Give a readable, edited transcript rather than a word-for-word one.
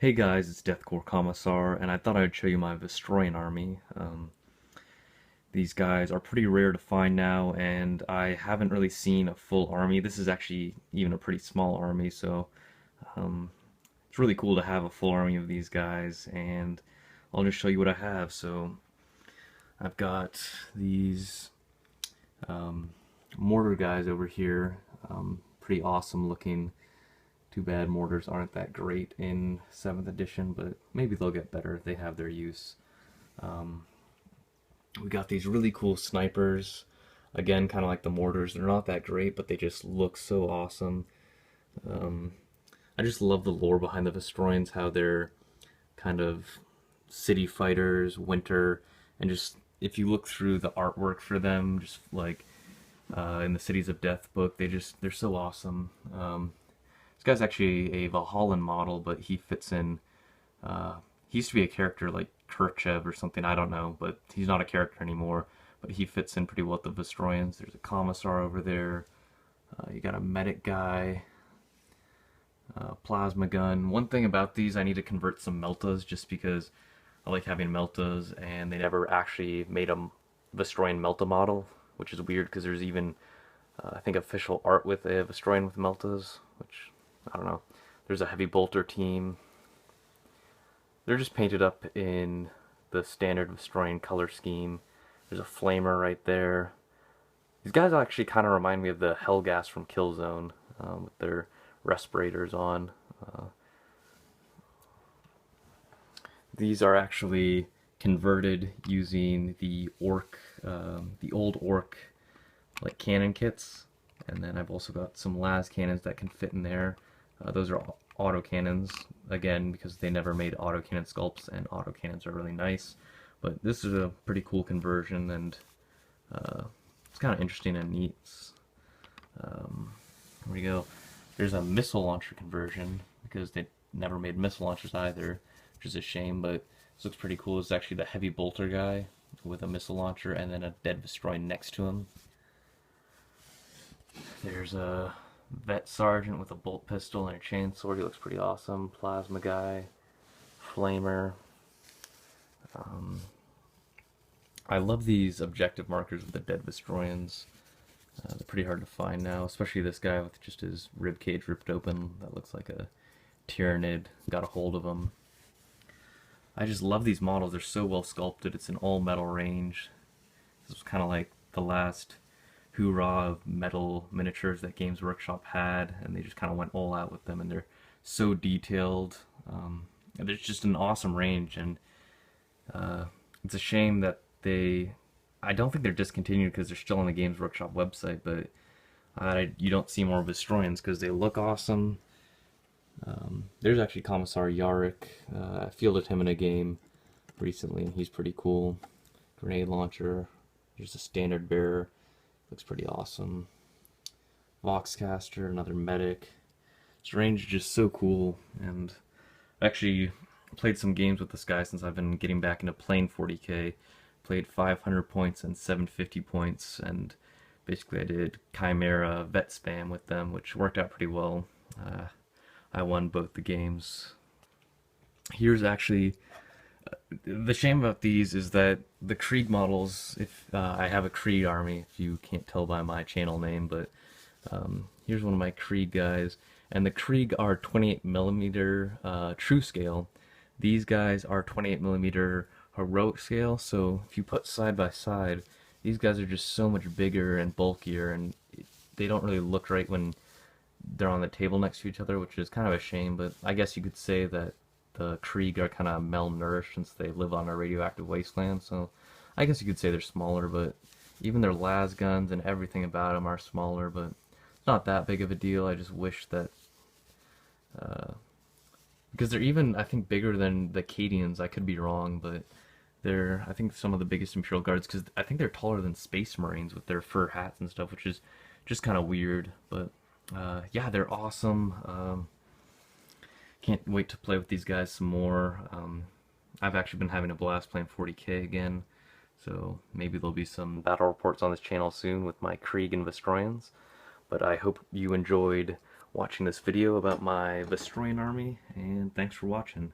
Hey guys, it's Deathcore Commissar, and I thought I'd show you my Vostroyan army. These guys are pretty rare to find now, and I haven't really seen a full army. This is actually even a pretty small army, so um, it's really cool to have a full army of these guys, and I'll just show you what I have. So I've got these um, mortar guys over here, pretty awesome looking. Too bad mortars aren't that great in 7th edition, but maybe they'll get better if they have their use. Um, we got these really cool snipers. Again, kind of like the mortars. They're not that great, but they just look so awesome. Um, I just love the lore behind the Vostroyans, how they're kind of city fighters, winter, and just if you look through the artwork for them, just like in the Cities of Death book, they're so awesome. This guy's actually a Valhallan model, but he fits in. He used to be a character like Khrushchev or something, I don't know, but he's not a character anymore. But he fits in pretty well with the Vostroyans. There's a Commissar over there. You got a medic guy, plasma gun. One thing about these, I need to convert some Meltas just because I like having Meltas, and they never actually made a Vostroyan Melta model, which is weird because there's even, I think, official art with a Vostroyan with Meltas, which I don't know. There's a heavy bolter team. They're just painted up in the standard Vostroyan color scheme. There's a flamer right there. These guys actually kind of remind me of the Helghast from Killzone, with their respirators on. These are actually converted using the the old orc like cannon kits, and then I've also got some las cannons that can fit in there. Those are auto cannons, again, because they never made auto cannon sculpts, and auto cannons are really nice. But this is a pretty cool conversion, and it's kind of interesting and neat. Here we go. There's a missile launcher conversion, because they never made missile launchers either, which is a shame, but this looks pretty cool. It's actually the heavy bolter guy with a missile launcher and then a dead Vostroyan next to him. There's a vet sergeant with a bolt pistol and a chainsword. He looks pretty awesome. Plasma guy, flamer. I love these objective markers with the dead Vostroyans. They're pretty hard to find now, especially this guy with just his rib cage ripped open. That looks like a Tyrannid got a hold of him. I just love these models. They're so well sculpted. It's an all metal range. This was kind of like the last hoorah of metal miniatures that Games Workshop had, and they just kind of went all out with them, and they're so detailed. And there's just an awesome range, and it's a shame that I don't think they're discontinued because they're still on the Games Workshop website, but you don't see more Vostroyans because they look awesome. There's actually Commissar Yarick. I fielded him in a game recently, and he's pretty cool. Grenade launcher. There's a standard bearer. Looks pretty awesome. Voxcaster, another medic. This range is just so cool, and I actually played some games with this guy since I've been getting back into playing 40k. Played 500 points and 750 points, and basically I did Chimera vet spam with them, which worked out pretty well. I won both the games. Here's actually the shame about these is that the Krieg models, if I have a Krieg army, if you can't tell by my channel name, but here's one of my Krieg guys, and the Krieg are 28mm true scale. These guys are 28mm heroic scale, so if you put side by side, these guys are just so much bigger and bulkier, and they don't really look right when they're on the table next to each other, which is kind of a shame, but I guess you could say that the Krieg are kind of malnourished since they live on a radioactive wasteland, so I guess you could say they're smaller, but even their las guns and everything about them are smaller, but it's not that big of a deal. I just wish that, because they're even, I think, bigger than the Cadians. I could be wrong, but they're, I think, some of the biggest Imperial Guards, because I think they're taller than Space Marines with their fur hats and stuff, which is just kind of weird, but yeah, they're awesome. Can't wait to play with these guys some more. I've actually been having a blast playing 40k again, so maybe there'll be some battle reports on this channel soon with my Krieg and Vostroyans. But I hope you enjoyed watching this video about my Vostroyan army, and thanks for watching.